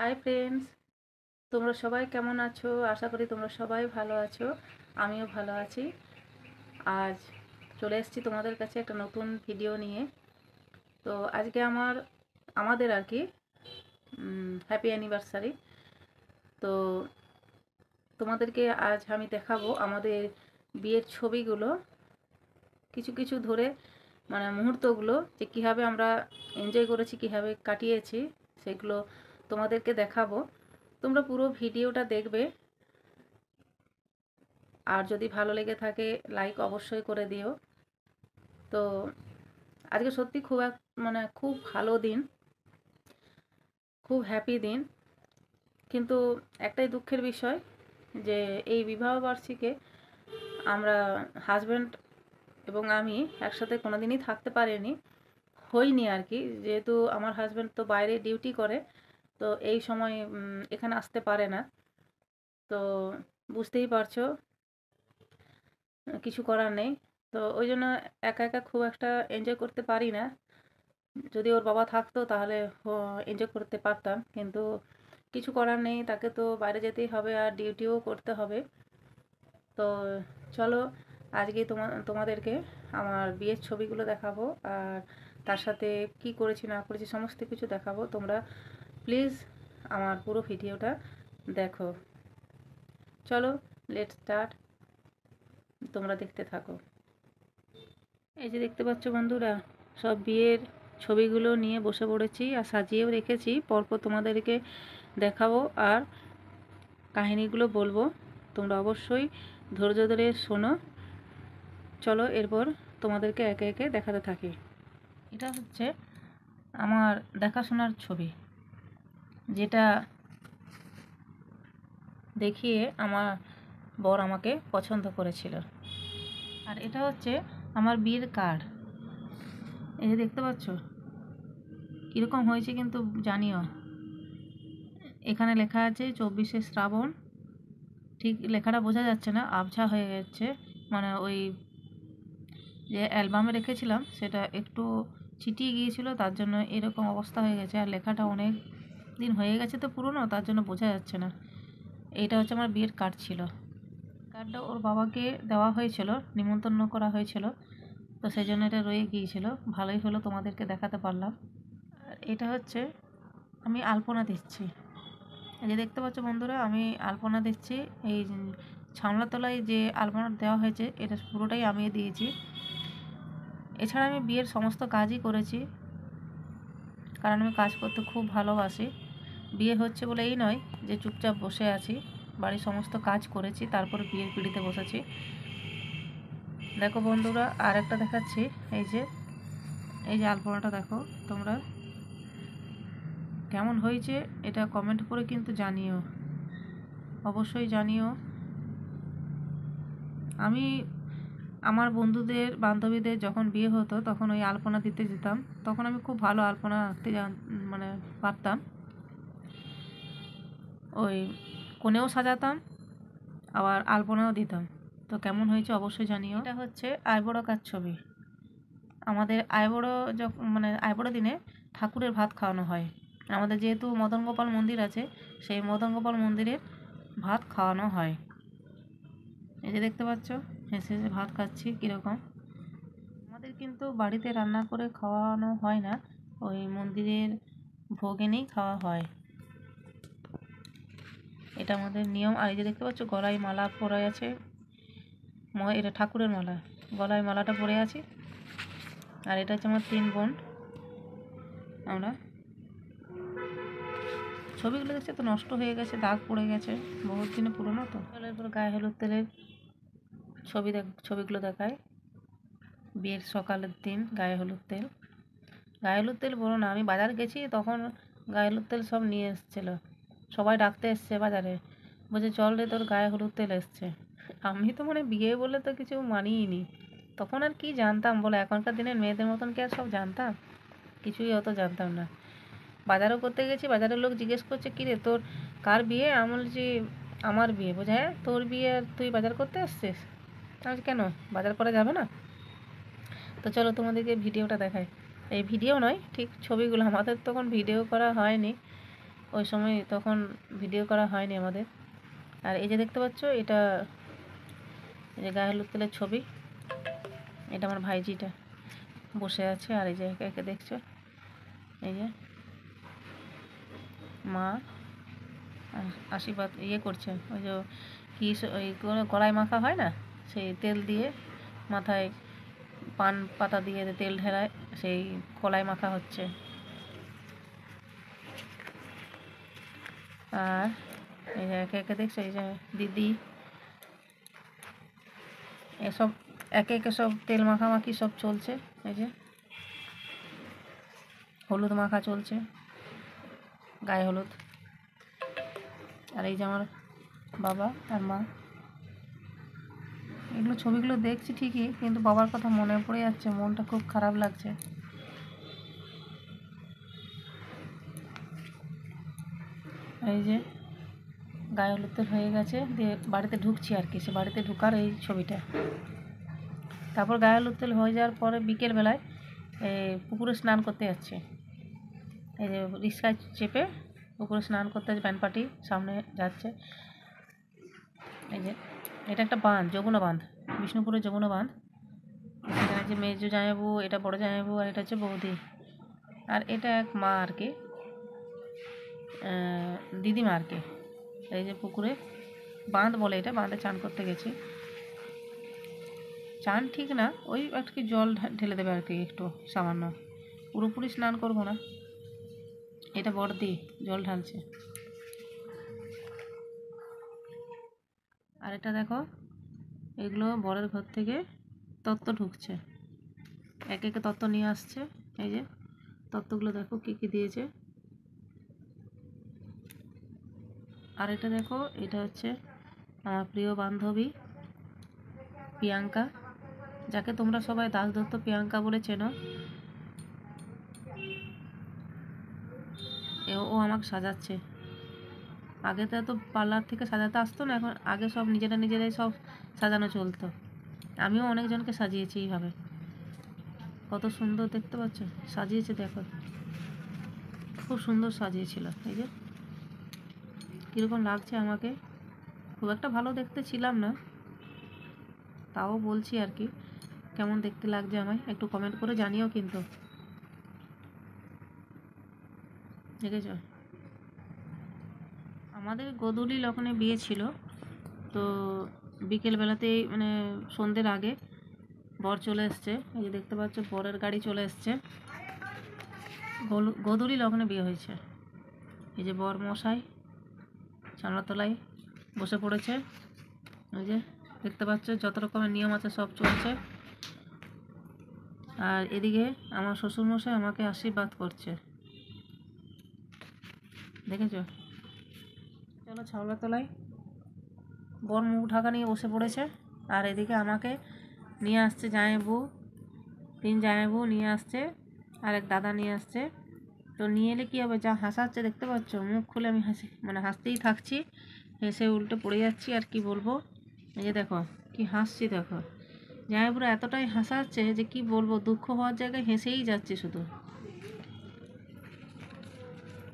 Hi friends, তোমরা সবাই কেমন আছো? আশা করি তোমরা সবাই ভালো আছো। আমিও ভালো আছি। আজ চলে এসেছি তোমাদের কাছে একটা নতুন ভিডিও নিয়ে। তো আজকে আমাদের আর কি হ্যাপি অ্যানিভার্সারি। তো তোমাদেরকে আজ আমি দেখাবো আমাদের বিয়ের ছবিগুলো, কিছু কিছু ধরে মানে মুহূর্তগুলো যে কীভাবে আমরা এনজয় করেছি, কীভাবে কাটিয়েছি, সেগুলো তোমাদেরকে দেখাবো। তোমরা পুরো ভিডিওটা দেখবে, আর যদি ভালো লেগে থাকে লাইক অবশ্যই করে দিও। তো আজকে সত্যি খুব ভালো দিন, খুব হ্যাপি দিন। কিন্তু একটাই দুঃখের বিষয় যে এই বিবাহবার্ষিকীতে আমরা হাজব্যান্ড এবং আমি একসাথে কোনোদিনই থাকতে হইনি আর কি। যেহেতু আমার হাজব্যান্ড তো বাইরে ডিউটি করে, তো এই সময় এখানে আসতে পারে না। তো বুঝতেই পারছো, কিছু করার নেই। তো ওই জন্য একা একা খুব একটা এনজয় করতে পারি না। যদি ওর বাবা থাকতো তাহলে এনজয় করতে পারতাম, কিন্তু কিছু করার নেই, তাকে তো বাইরে যেতেই হবে আর ডিউটিও করতে হবে। তো চলো আজকে তোমাদেরকে আমার বিয়ের ছবিগুলো দেখাবো, আর তার সাথে কি করেছি না করেছি সমস্ত কিছু দেখাবো। তোমরা প্লিজ আমার পুরো ভিডিওটা দেখো। চলো লেটস স্টার্ট, তোমরা দেখতে থাকো। এই যে দেখতে পাচ্ছ বন্ধুরা, সব বিয়ের ছবিগুলো নিয়ে বসে পড়েছি আর সাজিয়েও রেখেছি, পরপর তোমাদেরকে দেখাবো আর কাহিনীগুলো বলবো। তোমরা অবশ্যই ধৈর্য ধরে শোনো। চলো এরপর তোমাদেরকে একে একে দেখাতে থাকি। এটা হচ্ছে আমার দেখাশোনার ছবি, যেটা দেখিয়ে আমার বর আমাকে পছন্দ করেছিল। আর এটা হচ্ছে আমার বিয়ের কার্ড। এই যে দেখতে পাচ্ছ কীরকম হয়েছে কিন্তু জানিও। এখানে লেখা আছে 24শে শ্রাবণ। ঠিক লেখাটা বোঝা যাচ্ছে না, আবছা হয়ে যাচ্ছে, মানে ওই যে অ্যালবামে রেখেছিলাম সেটা একটু ছিটিয়ে গিয়েছিল, তার জন্য এরকম অবস্থা হয়ে গেছে। আর লেখাটা অনেক দিন হয়ে গেছে তো পুরনো, তার জন্য বোঝা যাচ্ছে না। এইটা হচ্ছে আমার বিয়ের কার্ড ছিল। কার্ডটা ওর বাবাকে দেওয়া হয়েছিল, নিমন্ত্রণ করা হয়েছিল, তো সেই জন্য এটা রয়ে গিয়েছিল। ভালোই হলো তোমাদেরকে দেখাতে পারলাম। আর এটা হচ্ছে আমি আলপনা দিচ্ছি। এই যে দেখতে পাচ্ছ বন্ধুরা, আমি আলপনা দিচ্ছি। এই ছামলাতলায় যে আলপনা দেওয়া হয়েছে এটা পুরোটাই আমি দিয়েছি। এছাড়া আমি বিয়ের সমস্ত কাজই করেছি, কারণ আমি কাজ করতে খুব ভালোবাসি। বিয়ে হচ্ছে বলে এই নয় যে চুপচাপ বসে আছি, বাড়ির সমস্ত কাজ করেছি, তারপর বিয়ের পিঁড়িতে বসেছি। দেখো বন্ধুরা, আর একটা দেখাচ্ছি। এই যে আলপনাটা দেখো তোমরা, কেমন হয়েছে এটা কমেন্ট করে কিন্তু জানিও, অবশ্যই জানিও। আমি আমার বন্ধুদের বান্ধবীদের যখন বিয়ে হতো তখন ওই আলপনা দিতে যেতাম, তখন আমি খুব ভালো আলপনা আঁকতে মানে পারতাম। ওই কোণেও সাজাতাম, আবার আলপনাও দিতাম। তো কেমন হয়েছে অবশ্যই জানিও। এটা হচ্ছে আইবুড়ো কাজ ছবি। আমাদের আইবুড়ো যখন মানে আইবুড়ো দিনে ঠাকুরের ভাত খাওয়ানো হয়। আমাদের যেহেতু মদন গোপাল মন্দির আছে, সেই মদন গোপাল মন্দিরের ভাত খাওয়ানো হয়। এই যে দেখতে পাচ্ছ হেসে হেসে ভাত খাচ্ছি কীরকম। আমাদের কিন্তু বাড়িতে রান্না করে খাওয়ানো হয় না, ওই মন্দিরের ভোগ এনেই খাওয়া হয়, এটা আমাদের নিয়ম। আর এই যে দেখতে পাচ্ছ গলায় মালা পরে আছে, এটা ঠাকুরের মালা, গলায় মালাটা পরে আছি। আর এটা হচ্ছে আমার 3 বোন। আমরা ছবিগুলো দেখছি তো নষ্ট হয়ে গেছে, দাগ পড়ে গেছে, বহুত দিনে পুরোনো তো। এরপর গায়ে হলুদ তেলের ছবিগুলো দেখায়। বিয়ের সকালের দিন গায়ে হলুদ তেল বলো না, আমি বাজার গেছি তখন গায়ে হলুদ তেল সব নিয়ে এসেছিলো, সবাই ডাকতে এসছে বাজারে, বলছে চল রে তোর গায়ে হলুদ তেল এসছে। আমি তো মানে বিয়ে বলে তো কিছু মানিই নি, তখন আর কি জানতাম বলো, এখনকার দিনের মেয়েদের মতন কি আর সব জানতাম? কিছুই অত জানতাম না। বাজারও করতে গেছি, বাজারের লোক জিজ্ঞেস করছে কী রে তোর কার বিয়ে? আমি বলছি আমার বিয়ে। বোঝা হ্যাঁ তোর বিয়ে আর তুই বাজার করতে এসছিস? আমি কেন বাজার করা যাবে না? তো চলো তোমাদেরকে ভিডিওটা দেখাই। এই ভিডিও নয়, ঠিক ছবিগুলো, আমাদের তখন ভিডিও করা হয়নি, ওই সময় তখন ভিডিও করা হয়নি আমাদের। আর এই যে দেখতে পাচ্ছ, এটা এই যে গায়ে হলুদ তেলের ছবি, এটা আমার ভাইজিটা বসে আছে। আর এই যে একে একে দেখছো, এই যে মা আশীর্বাদ করছে। ওই যে কি ওই কড়াই মাখা হয় না, সেই তেল দিয়ে মাথায় পান পাতা দিয়ে তেল ঢেলায়, সেই কলাই মাখা হচ্ছে। আর এই যে একে একে দেখছো, এই যে দিদি এসব একে একে সব তেল মাখামাখি সব চলছে। এই যে হলুদ মাখা চলছে, গায়ে হলুদ। আর এই যে আমার বাবা আর মা, এগুলো ছবিগুলো দেখছি ঠিকই, কিন্তু বাবার কথা মনে পড়ে যাচ্ছে, মনটা খুব খারাপ লাগছে। এই যে গায়ে হলুদ তেল হয়ে গেছে, দিয়ে বাড়িতে ঢুকছি আর কি, সে বাড়িতে ঢুকার এই ছবিটা। তারপর গায়ে হলুদ তেল হয়ে যাওয়ার পরে বিকেলবেলায় পুকুরে স্নান করতে যাচ্ছে। এই যে রিক্সায় চেপে পুকুরে স্নান করতে যাচ্ছে, প্যান পাটি সামনে যাচ্ছে। এই যে এটা একটা বাঁধ, যমুনা বাঁধ, বিষ্ণুপুরের যমুনা বাঁধ। এখানে যে মেজো জামাইবাবু, এটা বড় জামাইবাবু, আর এটা হচ্ছে বৌদি, আর এটা এক মা আর কি, দিদিমা আর কি। এই যে পুকুরে বাঁধ বলে এটা, বাঁধে চান করতে গেছি। চান ঠিক না, ওই একটু জল ঢেলে দেবে আর কি, একটু সামান্য, পুরোপুরি স্নান করবো না। এটা বড়দি জল ঢালছে। আর এটা দেখো, এগুলো বরের ঘর থেকে তত্ত্ব ঢুকছে, একে একে তত্ত্ব নিয়ে আসছে। এই যে তত্ত্বগুলো দেখো কী কী দিয়েছে। আর এটা দেখো, এটা হচ্ছে আমার প্রিয় বান্ধবী প্রিয়াঙ্কা, যাকে তোমরা সবাই দাসদত্ত প্রিয়াঙ্কা বলে চেনো। ও আমাকে সাজাচ্ছে। আগে তো এত পার্লার থেকে সাজাতে আসতো না, এখন আগে সব নিজেরাই সব সাজানো চলতো। আমিও অনেকজনকে সাজিয়েছি এইভাবে, কত সুন্দর দেখতে পাচ্ছ সাজিয়েছে, দেখো খুব সুন্দর সাজিয়েছিল। এই যে কীরকম লাগছে আমাকে, খুব একটা ভালো দেখতে ছিলাম না, তাও বলছি আর কি কেমন দেখতে লাগছে আমায়, একটু কমেন্ট করে জানিও কিন্তু। দেখেছ, আমাদের গোধূলি লগ্নে বিয়ে ছিল, তো বিকেলবেলাতেই মানে সন্ধ্যের আগে বর চলে এসছে। এই যে দেখতে পাচ্ছ বরের গাড়ি চলে এসছে, গোধূলি লগ্নে বিয়ে হয়েছে। এই যে বর মশাই জানলাতলায় বসে পড়েছে। এই যে দেখতে পাচ্ছ যত রকমের নিয়ম আছে সব চলছে। আর এদিকে আমার শ্বশুরমশাই আমাকে আশীর্বাদ করছে, দেখেছ। চলো ছাওলাতলায় বর মুখ ঢাকা নিয়ে বসে পড়েছে, আর এদিকে আমাকে নিয়ে আসছে জামাইবাবু, 3 জামাইবাবু নিয়ে আসছে, আর এক দাদা নিয়ে আসছে। তো নিয়ে এলে কী হবে, যা হাসাচ্ছে দেখতে পাচ্ছ, মুখ খুলে আমি হাসতেই থাকছি, হেসে উল্টে পড়ে যাচ্ছি, আর কি বলবো। এই যে দেখো কি হাসছি, দেখো জামাইবাবুরা এতটাই হাসাচ্ছে যে কি বলবো, দুঃখ হওয়ার জায়গায় হেসেই যাচ্ছে শুধু।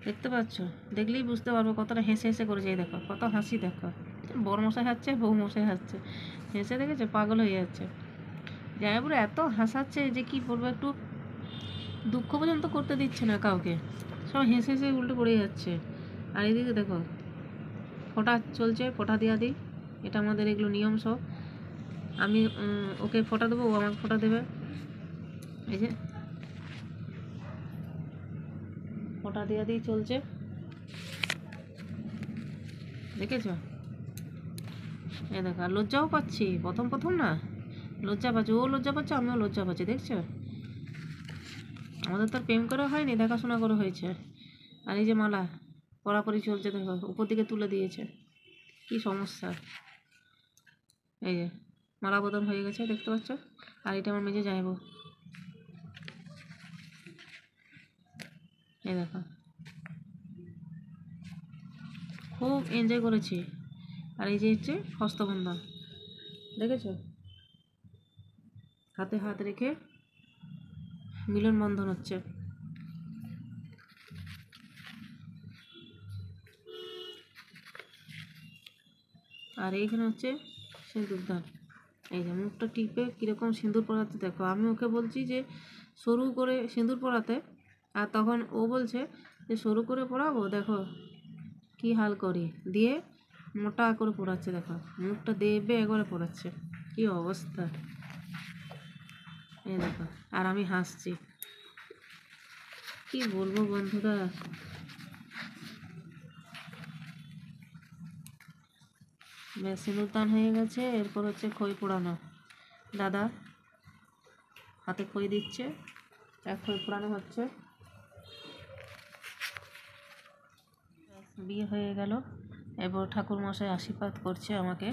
দেখতে পাচ্ছ, দেখলেই বুঝতে পারবো কতটা হেসে হেসে করেছে। এই দেখো কত হাসি, দেখো বর মশাই হাসছে, বউ মশাই হাসছে, হেসে দেখেছে পাগল হয়ে যাচ্ছে। জামাইবাবুরা এত হাসাচ্ছে যে কি বলবো, একটু দুঃখ পর্যন্ত করতে দিচ্ছে না কাউকে, সব হেসে হেসে উল্টে পড়ে যাচ্ছে। আর এদিকে দেখো ফোঁটা চলছে, ফোঁটা দিয়া দিই, এটা আমাদের এগুলো নিয়ম সব। আমি ওকে ফোঁটা দেবো, ও আমাকে ফোঁটা দেবে। এই যে ফোঁটা দিয়া দিই চলছে, দেখেছো। এই দেখো, আর লজ্জাও পাচ্ছি, প্রথম না লজ্জা পাচ্ছি, ও লজ্জা পাচ্ছে, আমিও লজ্জা পাচ্ছি, দেখছো। আমাদের তো আর প্রেম করা হয়নি, দেখাশোনা করে হয়েছে। আর এই যে মালা পরাপরি চলছে, দেখো উপর দিকে তুলে দিয়েছে, কি সমস্যা। এই যে মালা বদল হয়ে গেছে, দেখতে পাচ্ছ। আর এটা আমার মেজে যাইব, এই দেখো খুব এনজয় করেছি। আর এই যে হচ্ছে হস্তবন্ধন, দেখেছো, হাতে হাত রেখে মিলন বন্ধন হচ্ছে। আর এইখানে হচ্ছে সিঁদুরদান। এই যে মুখটা টিপে কীরকম সিঁদুর পরাচ্ছে দেখো। আমি ওকে বলছি যে সরু করে সিঁদুর পরাতে, আর তখন ও বলছে যে সরু করে পরাবো, দেখো কি হাল করি, দিয়ে মোটা করে পড়াচ্ছে দেখো, মুখটা দেবে একবারে পড়াচ্ছে, কি অবস্থা এই দেখো। আর আমি হাসছি, কি বলবো বন্ধুরা। বেশ সিঁদুরদান হয়ে গেছে, এরপর হচ্ছে খই পোড়ানো। দাদা হাতে খই দিচ্ছে, খই পোড়ানো হচ্ছে। বিয়ে হয়ে গেল, এরপর ঠাকুর মশাই আশীর্বাদ করছে আমাকে,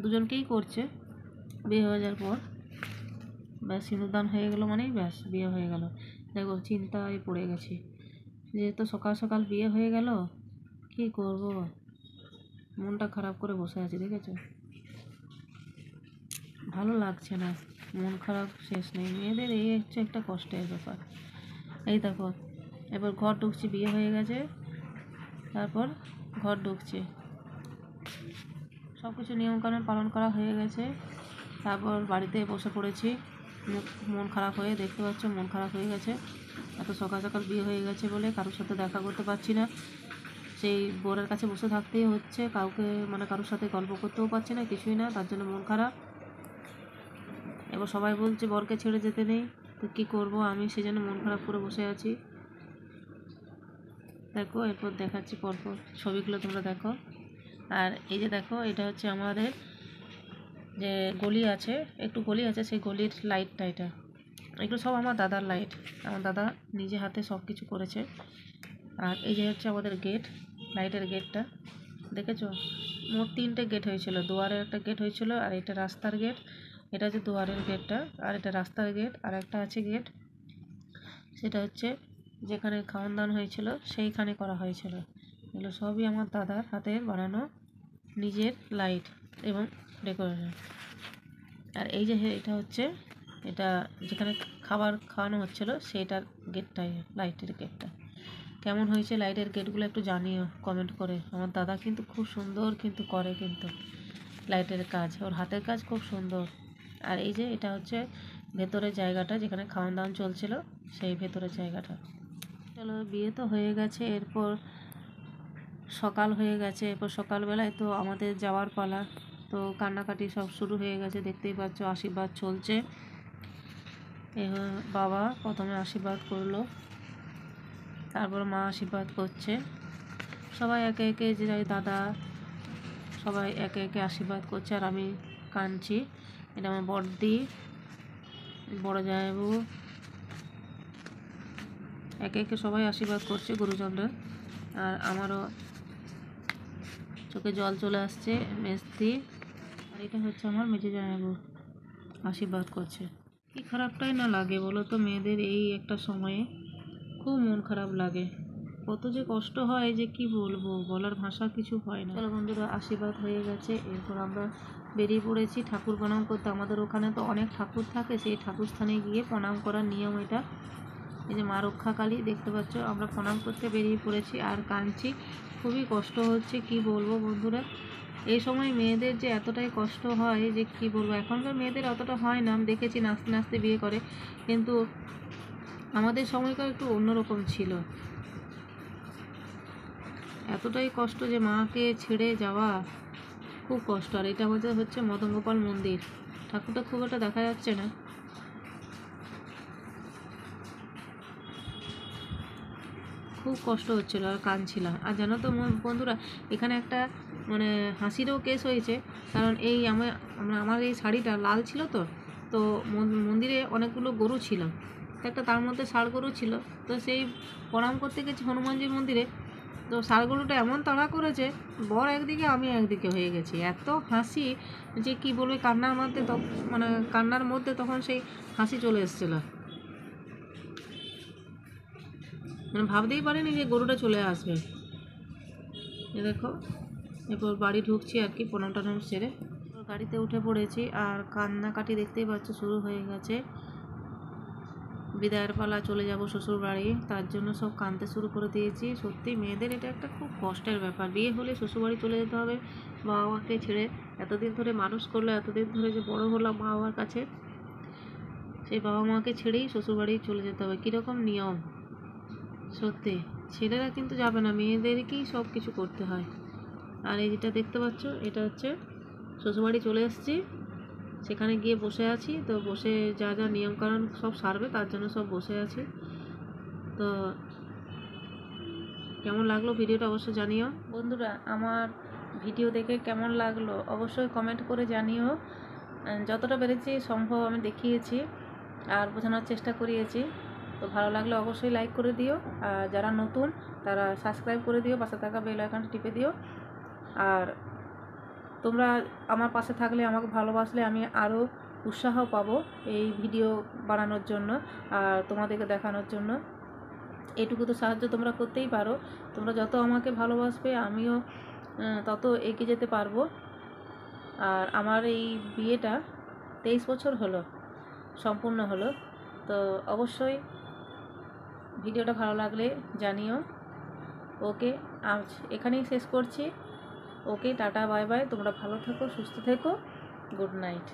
দুজনকেই করছে। বিয়ে হয়ে যাওয়ার পর ব্যাস সিঁদুরদান হয়ে গেলো মানেই ব্যাস বিয়ে হয়ে গেল। দেখো চিন্তায় পড়ে গেছি, যেহেতু সকাল সকাল বিয়ে হয়ে গেল, কি করব, মনটা খারাপ করে বসে আছি, দেখেছো, ভালো লাগছে না, মন খারাপ শেষ নেই। মেয়েদের এই হচ্ছে একটা কষ্টের ব্যাপার। এই দেখো এবার ঘর ঢুকছি, বিয়ে হয়ে গেছে, তারপর ঘর ঢুকছে, সব কিছু নিয়মকানুন পালন করা হয়ে গেছে। তারপর বাড়িতে বসে পড়েছি, মন খারাপ হয়ে, দেখতে পাচ্ছ মন খারাপ হয়ে গেছে। এত সকাল সকাল বিয়ে হয়ে গেছে বলে কারোর সাথে দেখা করতে পারছি না, সেই বোরের কাছে বসে থাকতেই হচ্ছে, কাউকে মানে কারোর সাথে গল্প করতেও পারছি না, কিছুই না, তার জন্য মন খারাপ। এবার সবাই বলছে বরকে ছেড়ে যেতে নেই, তো কী করবো, আমি সেজন্য মন খারাপ করে বসে আছি। দেখো এরপর দেখাচ্ছি পরপর ছবিগুলো, তোমরা দেখো। আর এই যে দেখো, এটা হচ্ছে আমাদের যে গলি আছে, একটু গলি আছে, সেই গলির লাইটটা এটা, এগুলো সব আমার দাদার লাইট, আমার দাদা নিজে হাতে সব কিছু করেছে। আর এই যে হচ্ছে আমাদের গেট, লাইটের গেটটা দেখেছো, মোট 3টে গেট হয়েছিল, দুয়ারের একটা গেট হয়েছিল, আর এটা রাস্তার গেট, এটা হচ্ছে দুয়ারের গেটটা, আর এটা রাস্তার গেট। আর একটা আছে গেট, সেটা হচ্ছে যেখানে খাওয়ান দাওয়ান হয়েছিল সেইখানে করা হয়েছিল। এগুলো সবই আমার দাদার হাতে বানানো নিজের লাইট এবং ডেকোরেশন। আর এই যে এটা হচ্ছে, এটা যেখানে খাবার খাওয়ানো হচ্ছিল সেইটার গেটটাই, লাইটের গেটটা। কেমন হয়েছে লাইটের গেটগুলো একটু জানিও কমেন্ট করে। আমার দাদা কিন্তু খুব সুন্দর কিন্তু করে, কিন্তু লাইটের কাজ, ওর হাতের কাজ খুব সুন্দর। আর এই যে এটা হচ্ছে ভেতরের জায়গাটা, যেখানে খাওয়ান দাওয়ান চলছিল, সেই ভেতরের জায়গাটা। চলো বিয়ে তো হয়ে গেছে, এরপর সকাল হয়ে গেছে, এরপর সকালবেলায় তো আমাদের যাওয়ার পালা, তো কান্নাকাটি সব শুরু হয়ে গেছে, দেখতেই পাচ্ছ আশীর্বাদ চলছে। বাবা প্রথমে আশীর্বাদ করলো, তারপর মা আশীর্বাদ করছে, সবাই একে একে, যে দাদা সবাই একে একে আশীর্বাদ করছে, আর আমি কাঁদছি। এটা আমার বড়দি, বড় জামাইবাবু, একে একে সবাই আশীর্বাদ করছে গুরুজনরা। আর আমারও চোখে জল চলে আসছে, মেস্তি। আর এটা হচ্ছে আমার মেজো জামাইবাবু, আশীর্বাদ করছে। কি খারাপটাই না লাগে বলো তো, মেয়েদের এই একটা সময়ে খুব মন খারাপ লাগে, কত যে কষ্ট হয় যে কি বলবো, বলার ভাষা কিছু হয় না। চলো বন্ধুরা, আশীর্বাদ হয়ে গেছে, এরপর আমরা বেরিয়ে পড়েছি ঠাকুর প্রণাম করতে। আমাদের ওখানে তো অনেক ঠাকুর থাকে, সেই ঠাকুর স্থানে গিয়ে প্রণাম করার নিয়ম এটা। এই যে মা রক্ষাকালী দেখতে পাচ্ছ, আমরা প্রণাম করতে বেরিয়ে পড়েছি, আর কাঁদছি, খুবই কষ্ট হচ্ছে, কি বলবো বন্ধুরা। এই সময় মেয়েদের যে এতটাই কষ্ট হয় যে কি বলবো, এখনকার মেয়েদের অতটা হয় না, আমি দেখেছি নাচতে নাচতে বিয়ে করে, কিন্তু আমাদের সময়কার একটু অন্যরকম ছিল। এতটাই কষ্ট যে মাকে ছেড়ে যাওয়া, খুব কষ্ট। আর এটা হচ্ছে মদন গোপাল মন্দির, ঠাকুরটা খুব একটা দেখা যাচ্ছে না, খুব কষ্ট হচ্ছিলো আর কাঁদছিলাম। আর জানো তো বন্ধুরা, এখানে একটা মানে হাসিরও কেস হয়েছে, কারণ এই আমার এই শাড়িটা লাল ছিল, তো তো মন্দিরে অনেকগুলো গরু ছিল, তো একটা তার মধ্যে ষাঁড় গরু ছিল, তো সেই প্রণাম করতে গেছি হনুমানজির মন্দিরে, তো ষাঁড় গরুটা এমন তাড়া করেছে, বর একদিকে আমি একদিকে হয়ে গেছি, এত হাসি যে কি বলবে, কান্নার মধ্যে মানে কান্নার মধ্যে তখন সেই হাসি চলে এসেছিলো, মানে ভাবতেই পারিনি যে গরুটা চলে আসবে। এ দেখো এরপর বাড়ি ঢুকছি আর কি, প্রণাম টনাম সেরে গাড়িতে উঠে পড়েছি, আর কান্নাকাটি দেখতেই পাচ্ছ শুরু হয়ে গেছে। বিদায়ের পালা, চলে যাব শ্বশুর বাড়ি, তার জন্য সব কাঁদতে শুরু করে দিয়েছি। সত্যি মেয়েদের এটা একটা খুব কষ্টের ব্যাপার, বিয়ে হলে শ্বশুরবাড়ি চলে যেতে হবে বাবা মাকে ছেড়ে। এতদিন ধরে মানুষ করলো, এতদিন ধরে যে বড় হলাম মা বাবার কাছে, সেই বাবা মাকে ছেড়েই শ্বশুরবাড়ি চলে যেতে হবে। কীরকম নিয়ম সত্যি, ছেলেরা কিন্তু যাবে না, মেয়েদেরকেই সব কিছু করতে হয়। আর এই যেটা দেখতে পাচ্ছ, এটা হচ্ছে শ্বশুরবাড়ি চলে এসেছি, সেখানে গিয়ে বসে আছি। তো বসে যা যা নিয়মকানুন সব সারবে, তার জন্য সব বসে আছি। তো কেমন লাগলো ভিডিওটা অবশ্যই জানিও বন্ধুরা। আমার ভিডিও দেখে কেমন লাগলো অবশ্যই কমেন্ট করে জানিও। যতটা পেরেছি সম্ভব আমি দেখিয়েছি আর বোঝানোর চেষ্টা করিয়েছি। তো ভালো লাগলে অবশ্যই লাইক করে দিও, আর যারা নতুন তারা সাবস্ক্রাইব করে দিও, পাশে থাকা বেল আইকনটা টিপে দিও। আর তোমরা আমার পাশে থাকলে, আমাকে ভালোবাসলে আমি আরও উৎসাহ পাবো এই ভিডিও বানানোর জন্য আর তোমাদেরকে দেখানোর জন্য। এটুকু তো সাহায্য তোমরা করতেই পারো। তোমরা যত আমাকে ভালোবাসবে আমিও তত এগিয়ে যেতে পারবো। আর আমার এই বিয়েটা 23 বছর হলো, সম্পূর্ণ হলো। তো অবশ্যই ভিডিওটা ভালো লাগলে জানিও। ওকে, আজ এখানেই শেষ করছি। ওকে, টাটা, বাই বাই। তোমরা ভালো থেকো, সুস্থ থেকো। Good night.